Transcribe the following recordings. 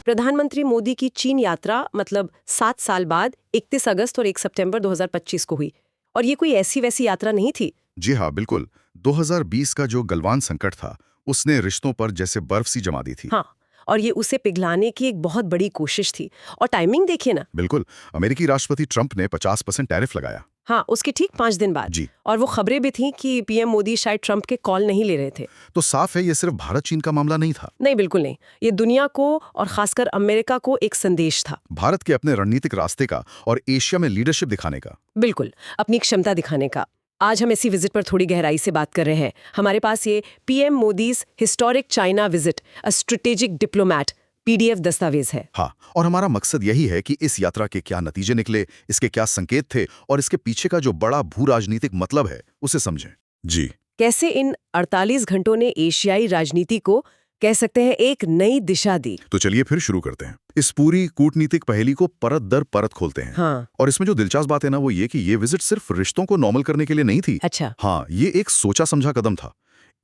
प्रधानमंत्री मोदी की चीन यात्रा मतलब 7 साल बाद 31 अगस्त और 1 सितंबर 2025 को हुई। और ये कोई ऐसी वैसी यात्रा नहीं थी। जी हाँ, बिल्कुल। 2020 का जो गलवान संकट था, उसने रिश्तों पर जैसे बर्फ सी जमा दी थी। हाँ, और ये उसे पिघलाने की एक बहुत बड़ी कोशिश थी। और टाइमिंग देखिए ना। बिल्कुल। अमेरिकी राष्ट्रपति ट्रंप ने 50% टैरिफ लगाया। हाँ, उसके ठीक 5 दिन बाद। जी। और वो खबरें भी थीं कि पीएम मोदी शायद ट्रंप के कॉल नहीं ले रहे थे। तो साफ है, ये सिर्फ भारत चीन का मामला नहीं था। नहीं, बिल्कुल नहीं। ये दुनिया को और खासकर अमेरिका को एक संदेश था। भारत के अपने रणनीतिक रास्ते का और एशिया में लीडरशिप दिखाने का। बिल्कुल, अपनी क्षमता दिखाने का। आज हम इसी विजिट पर थोड़ी गहराई से बात कर रहे हैं। हमारे पास ये PM Modi's historic China visit a strategic diplomat PDF दस्तावेज है। हाँ, और हमारा मकसद यही है कि इस यात्रा के क्या नतीजे निकले, इसके क्या संकेत थे और इसके पीछे का जो बड़ा भू राजनीतिक मतलब है, उसे समझें। जी। कैसे इन 48 घंटों ने एशियाई राजनीति को कह सकते हैं एक नई दिशा दी। तो चलिए फिर शुरू करते हैं। इस पूरी कूटनीतिक पहेली को परत दर परत खोलते हैं। हाँ। और इसमें जो दिलचस्प बात है ना, वो ये कि ये विजिट सिर्फ रिश्तों को नॉर्मल करने के लिए नहीं थी। अच्छा। हाँ, ये एक सोचा समझा कदम था।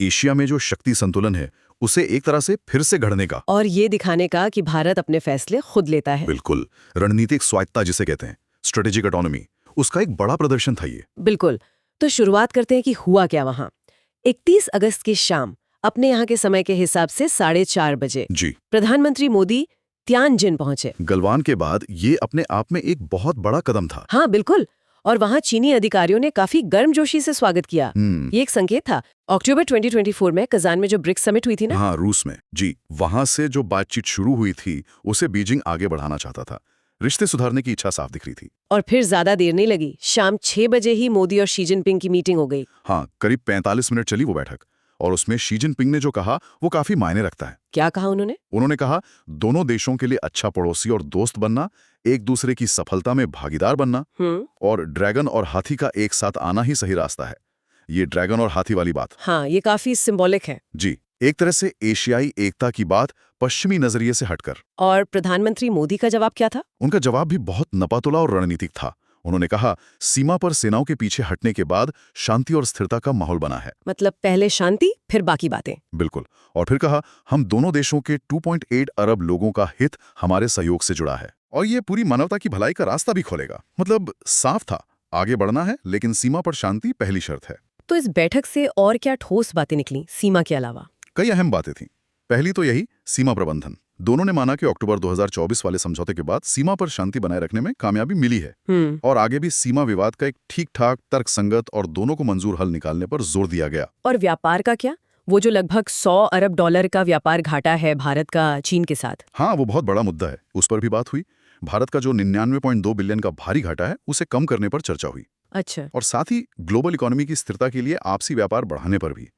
एशिया में जो शक्ति संतुलन है, उसे एक तरह से फिर से गढ़ने का। और ये दिखाने का कि भारत अपने फैसले खुद लेता है। बिल्कुल। रणनीतिक स्वायत्ता जिसे कहते हैं, स्ट्रेटेजिक ऑटोनॉमी, उसका एक बड़ा प्रदर्शन था ये। बिल्कुल। तो शुरुआत करते हैं कि हुआ क्या वहां। 31 अगस्त की शाम अपने यहाँ के समय के हिसाब से 4:30 बजे जी। प्रधानमंत्री मोदी तियानजिन पहुंचे। गलवान के बाद ये अपने आप में एक बहुत बड़ा कदम था। हाँ, बिल्कुल। और वहाँ चीनी अधिकारियों ने काफी गर्मजोशी से स्वागत किया। ये एक संकेत था। अक्टूबर 2024 में कजान में जो ब्रिक्स समिट हुई थी ना। हाँ, रूस में। जी। वहां से जो बातचीत शुरू हुई थी, उसे बीजिंग आगे बढ़ाना चाहता था। रिश्ते सुधारने की इच्छा साफ दिख रही थी। और फिर ज्यादा देर नहीं लगी, शाम 6 बजे ही मोदी और शी जिनपिंग की मीटिंग हो गई। हाँ, करीब 45 मिनट चली वो बैठक। और उसमें शी जिनपिंग ने जो कहा, वो काफी मायने रखता है। क्या कहा उन्होंने? उन्होंने कहा, दोनों देशों के लिए अच्छा पड़ोसी और दोस्त बनना, एक दूसरे की सफलता में भागीदार बनना, और ड्रैगन और हाथी का एक साथ आना ही सही रास्ता है। ये ड्रैगन और हाथी वाली बात। हाँ, ये काफी सिंबॉलिक है। जी। एक तरह से एशियाई एकता की बात पश्चिमी नजरिए से हटकर। और प्रधानमंत्री मोदी का जवाब क्या था? उनका जवाब भी बहुत नपातुला और रणनीतिक था। उन्होंने कहा, सीमा पर सेनाओं के पीछे हटने के बाद शांति और स्थिरता का माहौल बना है। मतलब पहले शांति, फिर बाकी बातें। बिल्कुल। और फिर कहा, हम दोनों देशों के 2.8 अरब लोगों का हित हमारे सहयोग से जुड़ा है और ये पूरी मानवता की भलाई का रास्ता भी खोलेगा। मतलब साफ था, आगे बढ़ना है, लेकिन सीमा पर शांति पहली शर्त है। तो इस बैठक से और क्या ठोस बातें निकली सीमा के अलावा? कई अहम बातें थीं। पहली तो यही, सीमा प्रबंधन। दोनों ने माना कि अक्टूबर 2024 वाले समझौते के बाद सीमा पर शांति बनाए रखने में कामयाबी मिली है। और आगे भी सीमा विवाद का एक ठीक-ठाक, तर्कसंगत और दोनों को मंजूर हल निकालने पर जोर दिया गया। और व्यापार का क्या? वो जो लगभग 100 अरब डॉलर का व्यापार घाटा है भारत का चीन के साथ। हाँ, वो बहुत बड़ा मुद्दा है, उस पर भी बात हुई। भारत का जो 99.2 बिलियन का भारी घाटा है, उसे कम करने पर चर्चा हुई। अच्छा। और साथ ही ग्लोबल इकोनॉमी की स्थिरता के लिए आपसी व्यापार बढ़ाने पर भी।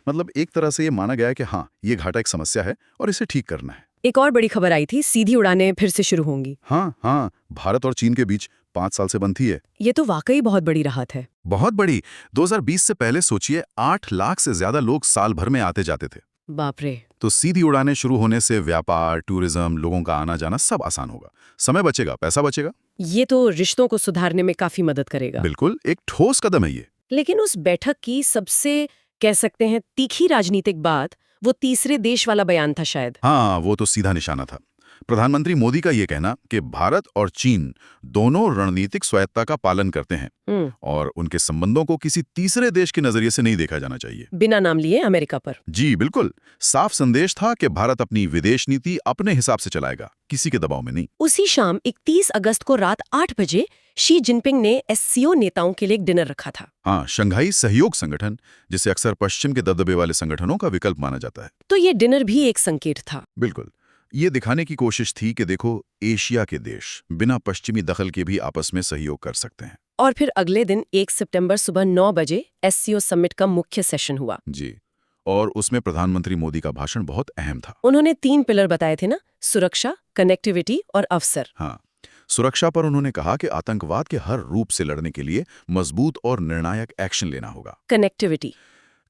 मतलब एक तरह से ये माना गया कि हाँ, ये घाटा एक समस्या है और इसे ठीक करना है। एक और बड़ी खबर आई थी, सीधी उड़ानें फिर से शुरू होंगी। हाँ, भारत और चीन के बीच 5 साल से बंद थी है। ये तो वाकई बहुत बड़ी राहत है। बहुत बड़ी। 2020 से पहले सोचिए, 8 लाख से ज्यादा लोग साल भर में आते जाते थे। बाप रे। तो सीधी उड़ानें शुरू होने से व्यापार, टूरिज्म, लोगों का आना जाना सब आसान होगा। समय बचेगा, पैसा बचेगा। ये तो रिश्तों को सुधारने में काफी मदद करेगा। बिल्कुल, एक ठोस कदम है ये। लेकिन उस बैठक की सबसे कह सकते हैं तीखी राजनीतिक बात वो तीसरे देश वाला बयान था शायद। हाँ, वो तो सीधा निशाना था। प्रधानमंत्री मोदी का ये कहना कि भारत और चीन दोनों रणनीतिक स्वायत्ता का पालन करते हैं और उनके संबंधों को किसी तीसरे देश के नजरिए से नहीं देखा जाना चाहिए। बिना नाम लिए अमेरिका पर। जी बिल्कुल। साफ संदेश था कि भारत अपनी विदेश नीति अपने हिसाब से चलाएगा, किसी के दबाव में नहीं। उसी शाम 31 अगस्त को रात 8 बजे शी जिनपिंग ने एससीओ नेताओं के लिए एक डिनर रखा था। हाँ, शंघाई सहयोग संगठन, जिसे अक्सर पश्चिम के दबदबे वाले संगठनों का विकल्प माना जाता है। तो ये डिनर भी एक संकेत था। बिल्कुल। ये दिखाने की कोशिश थी कि देखो, एशिया के देश बिना पश्चिमी दखल के भी आपस में सहयोग कर सकते हैं। और फिर अगले दिन 1 सितंबर सुबह 9 बजे एससीओ समिट का मुख्य सेशन हुआ। जी। और उसमें प्रधानमंत्री मोदी का भाषण बहुत अहम था। उन्होंने 3 पिलर बताए थे ना, सुरक्षा, कनेक्टिविटी और अवसर। हाँ, सुरक्षा पर उन्होंने कहा कि आतंकवाद के हर रूप से लड़ने के लिए मजबूत और निर्णायक एक्शन लेना होगा।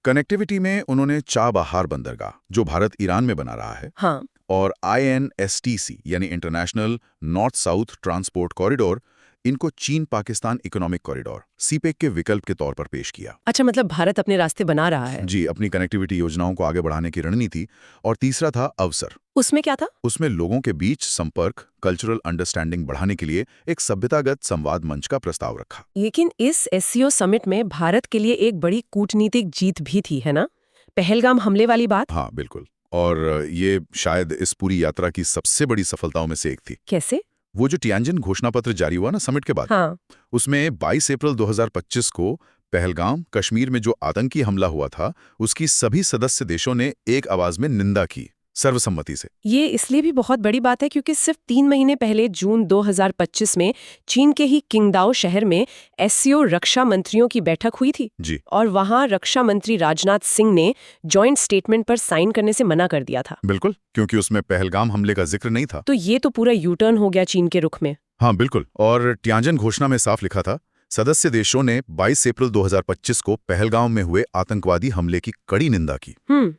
कनेक्टिविटी में उन्होंने चाबहार बंदरगाह, जो भारत ईरान में बना रहा है, हाँ, और INSTC यानी international north south transport corridor, इनको चीन पाकिस्तान इकोनॉमिक कॉरिडोर सीपेक के विकल्प के तौर पर पेश किया। अच्छा, मतलब भारत अपने रास्ते बना रहा है। जी, अपनी कनेक्टिविटी योजनाओं को आगे बढ़ाने की रणनीति। और तीसरा था अवसर। उसमें क्या था? उसमें लोगों के बीच संपर्क, कल्चरल अंडरस्टैंडिंग बढ़ाने के लिए एक सभ्यतागत संवाद मंच का प्रस्ताव रखा। लेकिन इस एससीओ समिट में भारत के लिए एक बड़ी कूटनीतिक जीत भी थी, है ना? पहलगाम हमले वाली बात। हाँ, बिल्कुल। और ये शायद इस पूरी यात्रा की सबसे बड़ी सफलताओं में से एक थी। कैसे? वो जो टियानजिन घोषणा पत्र जारी हुआ ना समिट के बाद, हाँ। उसमें 22 अप्रैल 2025 को पहलगाम कश्मीर में जो आतंकी हमला हुआ था, उसकी सभी सदस्य देशों ने एक आवाज में निंदा की, सर्वसम्मति से। ये इसलिए भी बहुत बड़ी बात है क्योंकि सिर्फ 3 महीने पहले जून 2025 में चीन के ही किंगदाओ शहर में एससीओ रक्षा मंत्रियों की बैठक हुई थी। जी। और वहां रक्षा मंत्री राजनाथ सिंह ने जॉइंट स्टेटमेंट पर साइन करने से मना कर दिया था। बिल्कुल, क्योंकि उसमें पहलगाम हमले का जिक्र नहीं था। तो ये तो पूरा यू टर्न हो गया चीन के रुख में। हाँ, बिल्कुल। और टियानजिन घोषणा में साफ लिखा था, सदस्य देशों ने 22 अप्रैल 2025 को पहलगाम में हुए आतंकवादी हमले की कड़ी निंदा की।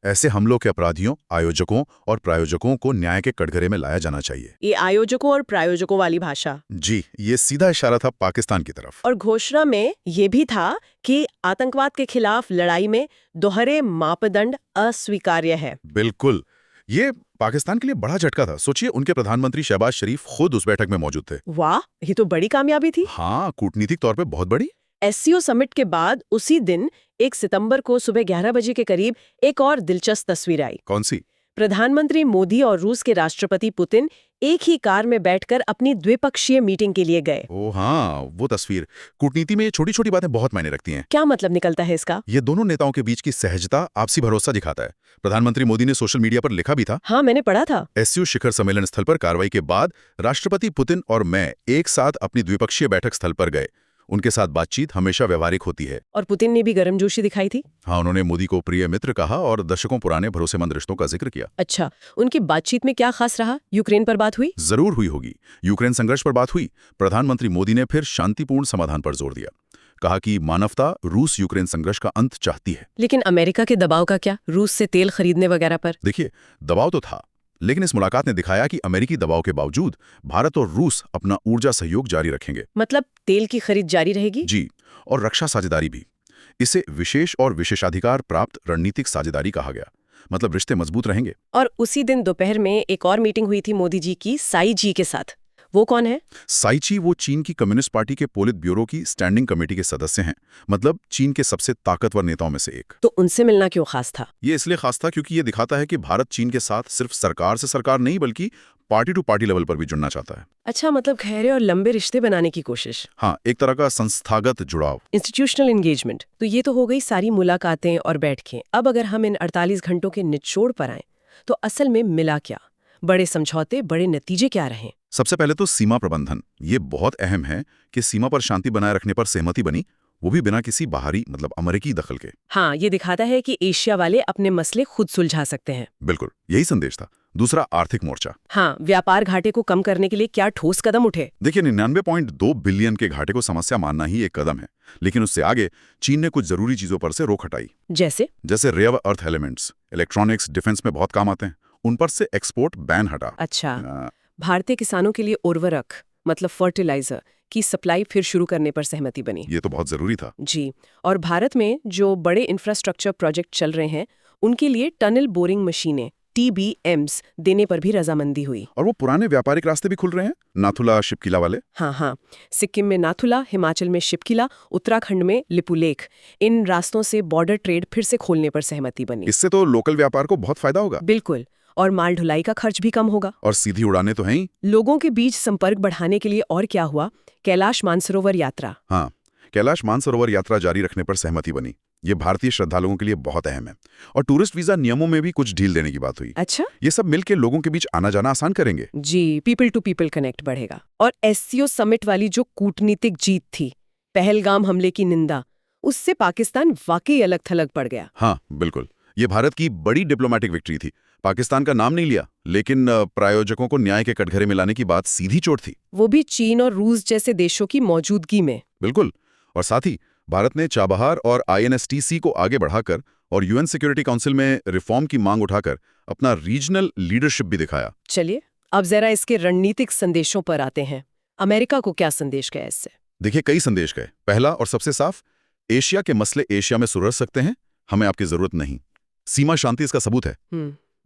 ऐसे हमलों के अपराधियों, आयोजकों और प्रायोजकों को न्याय के कटघरे में लाया जाना चाहिए। ये आयोजकों और प्रायोजकों वाली भाषा। जी, ये सीधा इशारा था पाकिस्तान की तरफ। और घोषणा में ये भी था कि आतंकवाद के खिलाफ लड़ाई में दोहरे मापदंड अस्वीकार्य है। बिल्कुल, ये पाकिस्तान के लिए बड़ा झटका था। सोचिए, उनके प्रधानमंत्री शहबाज शरीफ खुद उस बैठक में मौजूद थे। वाह, ये तो बड़ी कामयाबी थी। हाँ, कूटनीतिक तौर पे बहुत बड़ी। एससीओ समिट के बाद उसी दिन 1 सितंबर को सुबह 11 बजे के करीब एक और दिलचस्प तस्वीर आई। कौन सी? प्रधानमंत्री मोदी और रूस के राष्ट्रपति पुतिन एक ही कार में बैठकर अपनी द्विपक्षीय मीटिंग के लिए गए। ओ हाँ, वो तस्वीर। कूटनीति में ये छोटी-छोटी बातें बहुत मायने रखती हैं। क्या मतलब निकलता है इसका? ये दोनों नेताओं के बीच की सहजता, आपसी भरोसा दिखाता है। प्रधानमंत्री मोदी ने सोशल मीडिया पर लिखा भी था। हाँ, मैंने पढ़ा था। एससीओ शिखर सम्मेलन स्थल पर कार्रवाई के बाद राष्ट्रपति पुतिन और मैं एक साथ अपनी द्विपक्षीय बैठक स्थल पर गए। उनके साथ बातचीत हमेशा व्यवहारिक होती है। और पुतिन ने भी गर्मजोशी दिखाई थी। हाँ, उन्होंने मोदी को प्रिय मित्र कहा और दशकों पुराने भरोसेमंद रिश्तों का जिक्र किया। अच्छा, उनकी बातचीत में क्या खास रहा? यूक्रेन पर बात हुई? जरूर हुई होगी। यूक्रेन संघर्ष पर बात हुई। प्रधानमंत्री मोदी ने फिर शांतिपूर्ण समाधान पर जोर दिया। कहा कि मानवता रूस यूक्रेन संघर्ष का अंत चाहती है। लेकिन अमेरिका के दबाव का क्या, रूस से तेल खरीदने वगैरह पर? देखिए, दबाव तो था, लेकिन इस मुलाकात ने दिखाया कि अमेरिकी दबाव के बावजूद भारत और रूस अपना ऊर्जा सहयोग जारी रखेंगे। मतलब तेल की खरीद जारी रहेगी? जी, और रक्षा साझेदारी भी। इसे विशेष और विशेषाधिकार प्राप्त रणनीतिक साझेदारी कहा गया। मतलब रिश्ते मजबूत रहेंगे। और उसी दिन दोपहर में एक और मीटिंग हुई थी मोदी जी की साई जी के साथ। वो कौन है? साइची वो चीन की कम्युनिस्ट पार्टी के पोलित ब्यूरो की स्टैंडिंग कमेटी के सदस्य हैं। मतलब चीन के सबसे ताकतवर नेताओं में से एक। तो उनसे मिलना क्यों खास था? ये इसलिए खास था क्योंकि ये दिखाता है कि भारत चीन के साथ सिर्फ सरकार से सरकार नहीं, बल्कि पार्टी टू पार्टी लेवल पर भी जुड़ना चाहता है। अच्छा, मतलब गहरे और लंबे रिश्ते बनाने की कोशिश। हाँ, एक तरह का संस्थागत जुड़ाव। Institutional engagement. तो ये तो हो गई सारी मुलाकातें और बैठकें। अब अगर हम इन 48 घंटों के निचोड़ पर आएं, तो असल में मिला क्या? बड़े समझौते, बड़े नतीजे क्या रहे? सबसे पहले तो सीमा प्रबंधन। ये बहुत अहम है कि सीमा पर शांति बनाए रखने पर सहमति बनी, वो भी बिना किसी बाहरी मतलब अमेरिकी दखल के। हाँ, ये दिखाता है कि एशिया वाले अपने मसले खुद सुलझा सकते हैं। बिल्कुल, यही संदेश था। दूसरा, आर्थिक मोर्चा। हाँ, व्यापार घाटे को कम करने के लिए क्या ठोस कदम उठे? देखिए, 99.2 बिलियन के घाटे को समस्या मानना ही एक कदम है, लेकिन उससे आगे चीन ने कुछ जरूरी चीजों पर से रोक हटाई। जैसे rare earth elements, electronics, defence में बहुत काम आते हैं, उन पर से एक्सपोर्ट बैन हटा। अच्छा, भारतीय किसानों के लिए उर्वरक मतलब फर्टिलाइजर की सप्लाई फिर शुरू करने पर सहमति बनी। ये तो बहुत जरूरी था। जी, और भारत में जो बड़े इंफ्रास्ट्रक्चर प्रोजेक्ट चल रहे हैं, उनके लिए टनल बोरिंग मशीनें TBMs देने पर भी रजामंदी हुई। और वो पुराने व्यापारिक रास्ते भी खुल रहे हैं, नाथुला शिपकिला वाले। हाँ, सिक्किम में नाथुला, हिमाचल में शिपकिला, उत्तराखंड में लिपुलेख। इन रास्तों से बॉर्डर ट्रेड फिर से खोलने पर सहमति बनी। इससे तो लोकल व्यापार को बहुत फायदा होगा। बिल्कुल, और माल ढुलाई का खर्च भी कम होगा। और सीधी उड़ाने तो हैं ही। लोगों के बीच संपर्क बढ़ाने के लिए और क्या हुआ? कैलाश मानसरोवर यात्रा। हाँ, कैलाश मानसरोवर यात्रा जारी रखने पर सहमति बनी। ये भारतीय श्रद्धालुओं के लिए बहुत अहम है। और टूरिस्ट वीजा नियमों में भी कुछ ढील देने की बात हुई। अच्छा, ये सब मिलकर लोगों के बीच आना जाना आसान करेंगे। जी, पीपल टू पीपल कनेक्ट बढ़ेगा। और एससीओ समिट वाली जो कूटनीतिक जीत थी, पहलगाम हमले की निंदा, उससे पाकिस्तान वाकई अलग थलग पड़ गया। हाँ, बिल्कुल, ये भारत की बड़ी डिप्लोमेटिक विक्ट्री थी। पाकिस्तान का नाम नहीं लिया, लेकिन प्रायोजकों को न्याय के कटघरे में लाने की बात सीधी चोट थी। वो भी चीन और रूस जैसे देशों की मौजूदगी में। बिल्कुल, और साथ ही भारत ने चाबहार और INSTC को आगे बढ़ाकर और UN सिक्योरिटी काउंसिल में रिफॉर्म की मांग उठाकर अपना रीजनल लीडरशिप भी दिखाया। चलिए, अब जरा इसके रणनीतिक संदेशों पर आते हैं। अमेरिका को क्या संदेश गया इससे? देखिए, कई संदेश गए। पहला और सबसे साफ, एशिया के मसले एशिया में सुलझ सकते हैं, हमें आपकी जरूरत नहीं। सीमा शांति इसका सबूत है।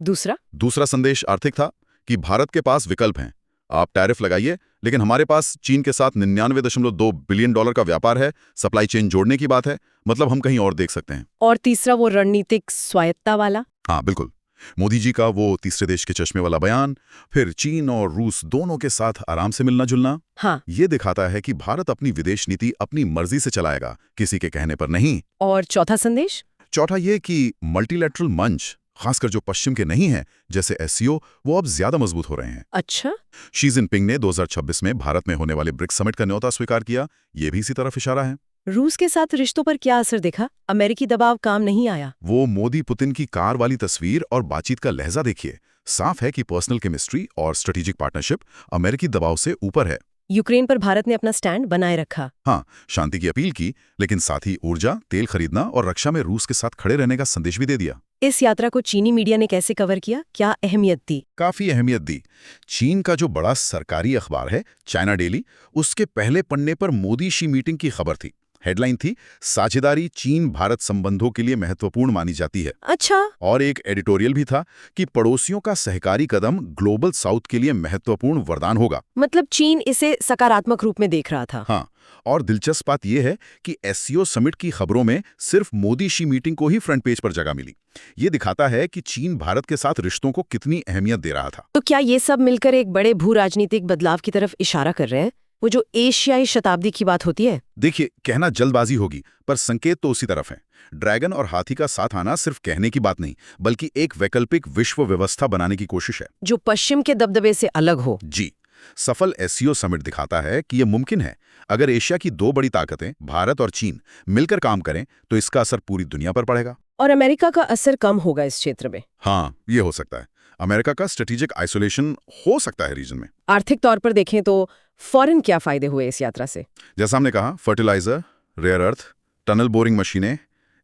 दूसरा? दूसरा संदेश आर्थिक था कि भारत के पास विकल्प हैं। आप टैरिफ लगाइए, लेकिन हमारे पास चीन के साथ 99.2 बिलियन डॉलर का व्यापार है, सप्लाई चेन जोड़ने की बात है, मतलब हम कहीं और देख सकते हैं। और तीसरा वो रणनीतिक स्वायत्ता वाला? हाँ बिल्कुल, मोदी जी का वो तीसरे देश के चश्मे वाला बयान, फिर चीन और रूस दोनों के साथ आराम से मिलना जुलना। हाँ। ये दिखाता है कि भारत अपनी विदेश नीति अपनी मर्जी से चलाएगा, किसी के कहने पर नहीं। और चौथा संदेश? चौथा ये कि मल्टीलैटरल मंच, खासकर जो पश्चिम के नहीं हैं, जैसे एससीओ, वो अब ज्यादा मजबूत हो रहे हैं। अच्छा। शी जिनपिंग ने 2026 में भारत में होने वाले ब्रिक्स समिट का न्योता स्वीकार किया, ये भी इसी तरफ इशारा है। रूस के साथ रिश्तों पर क्या असर देखा? अमेरिकी दबाव काम नहीं आया? वो मोदी पुतिन की कार वाली तस्वीर और बातचीत का लहजा देखिए, साफ है कि पर्सनल केमिस्ट्री और स्ट्रेटेजिक पार्टनरशिप अमेरिकी दबाव से ऊपर है। यूक्रेन पर भारत ने अपना स्टैंड बनाए रखा। हाँ, शांति की अपील की, लेकिन साथ ही ऊर्जा, तेल खरीदना और रक्षा में रूस के साथ खड़े रहने का संदेश भी दे दिया। इस यात्रा को चीनी मीडिया ने कैसे कवर किया? क्या अहमियत दी? काफी अहमियत दी। चीन का जो बड़ा सरकारी अखबार है, चाइना डेली, उसके पहले पन्ने पर मोदी शी मीटिंग की खबर थी। हेडलाइन थी, साझेदारी चीन भारत संबंधों के लिए महत्वपूर्ण मानी जाती है। अच्छा। और एक एडिटोरियल भी था कि पड़ोसियों का सहकारी कदम ग्लोबल साउथ के लिए महत्वपूर्ण वरदान होगा। मतलब चीन इसे सकारात्मक रूप में देख रहा था। हाँ, और दिलचस्प बात यह है कि एससीओ समिट की खबरों में सिर्फ मोदी शी मीटिंग को ही फ्रंट पेज पर जगह मिली। ये दिखाता है कि चीन भारत के साथ रिश्तों को कितनी अहमियत दे रहा था। तो क्या ये सब मिलकर एक बड़े भू राजनीतिक बदलाव की तरफ इशारा कर रहे हैं? वो जो एशियाई शताब्दी की बात होती है? देखिए, कहना जल्दबाजी होगी, पर संकेत तो उसी तरफ है। ड्रैगन और हाथी का साथ आना सिर्फ कहने की बात नहीं, बल्कि एक वैकल्पिक विश्व व्यवस्था बनाने की कोशिश है, जो पश्चिम के दबदबे से अलग हो। जी। सफल एससीओ समिट दिखाता है कि यह मुमकिन है। अगर एशिया की दो बड़ी ताकतें, भारत और चीन, मिलकर काम करें, तो इसका असर पूरी दुनिया पर पड़ेगा। और अमेरिका का असर कम होगा इस क्षेत्र में। हाँ, ये हो सकता है। अमेरिका का स्ट्रेटेजिक आइसोलेशन हो सकता है रीजन में। आर्थिक तौर पर देखें तो फॉरेन क्या फायदे हुए इस यात्रा से? जैसा हमने कहा, fertiliser, rare earth, tunnel boring मशीनें,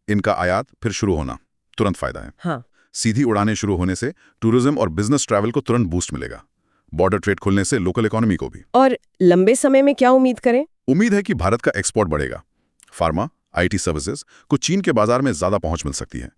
इनका आयात फिर शुरू होना तुरंत फायदा है। हाँ। सीधी उड़ानें शुरू होने से टूरिज्म और बिजनेस ट्रैवल को तुरंत बूस्ट मिलेगा। बॉर्डर ट्रेड खुलने से लोकल इकोनॉमी को भी। और लंबे समय में क्या उम्मीद करें? उम्मीद है कि भारत का एक्सपोर्ट बढ़ेगा। फार्मा, आईटी सर्विसेज को चीन के बाजार में ज्यादा पहुंच मिल सकती है।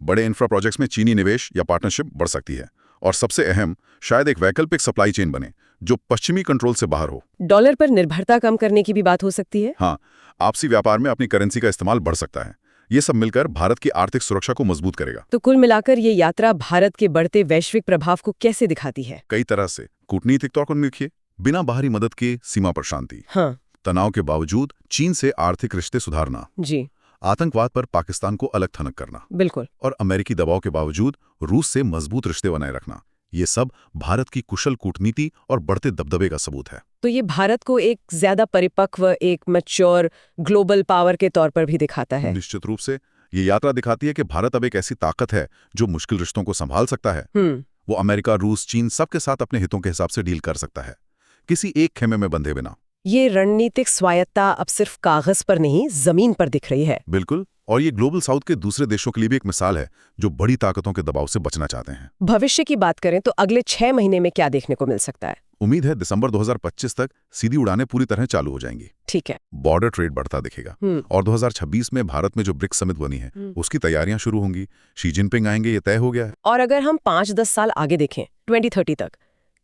बड़े इंफ्रा प्रोजेक्ट्स में चीनी निवेश या पार्टनरशिप बढ़ सकती है। और सबसे अहम, शायद एक वैकल्पिक सप्लाई चेन बने जो पश्चिमी कंट्रोल से बाहर हो। डॉलर पर निर्भरता कम करने की भी बात हो सकती है। हाँ, आपसी व्यापार में अपनी करेंसी का इस्तेमाल बढ़ सकता है। ये सब मिलकर भारत की आर्थिक सुरक्षा को मजबूत करेगा। तो कुल मिलाकर ये यात्रा भारत के बढ़ते वैश्विक प्रभाव को कैसे दिखाती है? कई तरह से। कूटनीतिक तौर पर देखिए, बिना बाहरी मदद के सीमा पर शांति। हाँ। तनाव के बावजूद चीन से आर्थिक रिश्ते सुधारना। जी। आतंकवाद पर पाकिस्तान को अलग थलग करना। बिल्कुल। और अमेरिकी दबाव के बावजूद रूस से मजबूत रिश्ते बनाए रखना। ये सब भारत की कुशल कूटनीति और बढ़ते दबदबे का सबूत है। तो ये भारत को एक ज्यादा परिपक्व, एक मैच्योर ग्लोबल पावर के तौर पर भी दिखाता है। निश्चित रूप से ये यात्रा दिखाती है कि भारत अब एक ऐसी ताकत है जो मुश्किल रिश्तों को संभाल सकता है। वो अमेरिका, रूस, चीन सबके साथ अपने हितों के हिसाब से डील कर सकता है, किसी एक खेमे में बंधे बिना। ये रणनीतिक स्वायत्ता अब सिर्फ कागज पर नहीं, जमीन पर दिख रही है। बिल्कुल। और ये ग्लोबल साउथ के दूसरे देशों के लिए भी एक मिसाल है जो बड़ी ताकतों के दबाव से बचना चाहते हैं। भविष्य की बात करें तो अगले 6 महीने में क्या देखने को मिल सकता है? उम्मीद है दिसंबर 2025 तक सीधी उड़ानें पूरी तरह चालू हो जाएंगी। ठीक है। बॉर्डर ट्रेड बढ़ता दिखेगा। और 2026 में भारत में जो ब्रिक्स समिट बनी है, उसकी तैयारियां शुरू होंगी। शी जिनपिंग आएंगे, ये तय हो गया है। और अगर हम 5-10 साल आगे देखें, 2030 तक,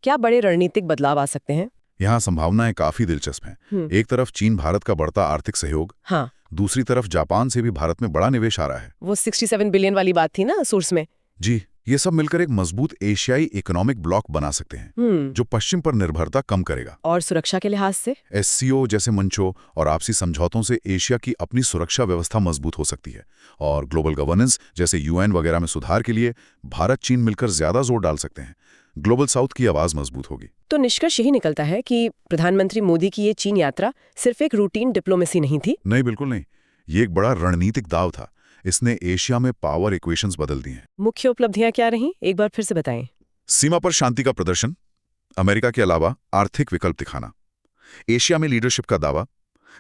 क्या बड़े रणनीतिक बदलाव आ सकते हैं? यहाँ संभावनाएं काफी दिलचस्प हैं। एक तरफ चीन भारत का बढ़ता आर्थिक सहयोग, हाँ। दूसरी तरफ जापान से भी भारत में बड़ा निवेश आ रहा है। वो 67 बिलियन वाली बात थी ना सोर्स में। जी, ये सब मिलकर एक मजबूत एशियाई इकोनॉमिक ब्लॉक बना सकते हैं, जो पश्चिम पर निर्भरता कम करेगा। और सुरक्षा के लिहाज से एससीओ जैसे मंचों और आपसी समझौतों से एशिया की अपनी सुरक्षा व्यवस्था मजबूत हो सकती है। और ग्लोबल गवर्नेंस जैसे यूएन वगैरह में सुधार के लिए भारत चीन मिलकर ज्यादा जोर डाल सकते हैं। ग्लोबल साउथ की आवाज मजबूत होगी। तो निष्कर्ष यही निकलता है कि प्रधानमंत्री मोदी की ये चीन यात्रा सिर्फ एक रूटीन डिप्लोमेसी नहीं थी। नहीं, बिल्कुल नहीं। ये एक बड़ा रणनीतिक दाव था। इसने एशिया में पावर इक्वेशंस बदल दी हैं। मुख्य उपलब्धियां क्या रहीं, एक बार फिर से बताएं। सीमा पर शांति का प्रदर्शन, अमेरिका के अलावा आर्थिक विकल्प दिखाना, एशिया में लीडरशिप का दावा,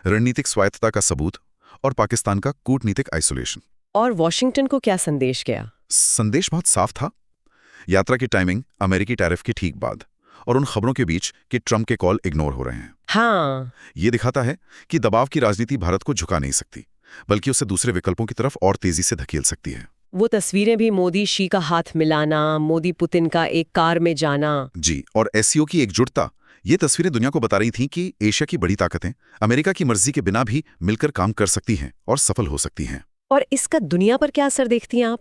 रणनीतिक स्वायत्तता का सबूत और पाकिस्तान का कूटनीतिक आइसोलेशन। और वॉशिंगटन को क्या संदेश गया? संदेश बहुत साफ था। यात्रा की टाइमिंग अमेरिकी टैरिफ के ठीक बाद और उन खबरों के बीच कि ट्रंप के कॉल इग्नोर हो रहे हैं। हाँ, ये दिखाता है कि दबाव की राजनीति भारत को झुका नहीं सकती, बल्कि उसे दूसरे विकल्पों की तरफ और तेजी से धकेल सकती है। वो तस्वीरें भी मोदी शी का हाथ मिलाना, मोदी पुतिन का एक कार में जाना। जी, और एससीओ की एकजुटता, ये तस्वीरें दुनिया को बता रही थीं कि एशिया की बड़ी ताकतें अमेरिका की मर्जी के बिना भी मिलकर काम कर सकती हैं और सफल हो सकती हैं। और इसका दुनिया पर क्या असर देखती हैं आप?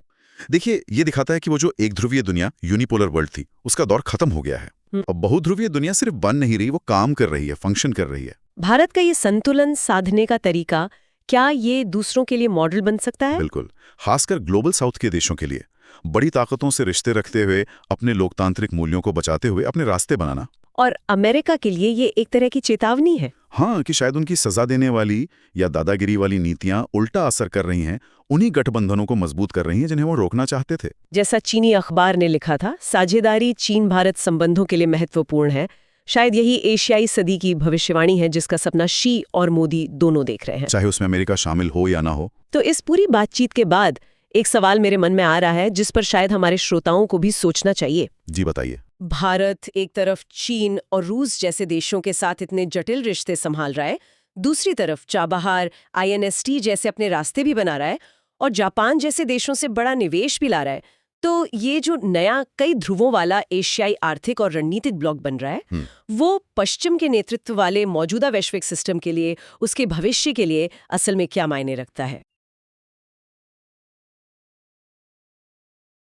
देखिए, ये दिखाता है कि वो जो एक ध्रुवीय दुनिया, यूनिपोलर वर्ल्ड थी, उसका दौर खत्म हो गया है। अब बहुध्रुवीय दुनिया सिर्फ बन नहीं रही, वो काम कर रही है, फंक्शन कर रही है। भारत का ये संतुलन साधने का तरीका, क्या ये दूसरों के लिए मॉडल बन सकता है? बिल्कुल, खासकर ग्लोबल साउथ के देशों के लिए बड़ी ताकतों से रिश्ते रखते हुए, अपने लोकतांत्रिक मूल्यों को बचाते हुए अपने रास्ते बनाना। और अमेरिका के लिए ये एक तरह की चेतावनी है। हाँ, कि शायद उनकी सजा देने वाली या दादागिरी वाली नीतियां उल्टा असर कर रही हैं, उन्हीं गठबंधनों को मजबूत कर रही हैं जिन्हें वो रोकना चाहते थे। जैसा चीनी अखबार ने लिखा था, साझेदारी चीन भारत संबंधों के लिए महत्वपूर्ण है। शायद यही एशियाई सदी की भविष्यवाणी है जिसका सपना शी और मोदी दोनों देख रहे हैं, चाहे उसमें अमेरिका शामिल हो या ना हो। तो इस पूरी बातचीत के बाद एक सवाल मेरे मन में आ रहा है जिस पर शायद हमारे श्रोताओं को भी सोचना चाहिए। जी बताइए। भारत एक तरफ चीन और रूस जैसे देशों के साथ इतने जटिल रिश्ते संभाल रहा है, दूसरी तरफ चाबहार, INST जैसे अपने रास्ते भी बना रहा है और जापान जैसे देशों से बड़ा निवेश भी ला रहा है। तो ये जो नया कई ध्रुवों वाला एशियाई आर्थिक और रणनीतिक ब्लॉक बन रहा है, वो पश्चिम के नेतृत्व वाले मौजूदा वैश्विक सिस्टम के लिए, उसके भविष्य के लिए असल में क्या मायने रखता है?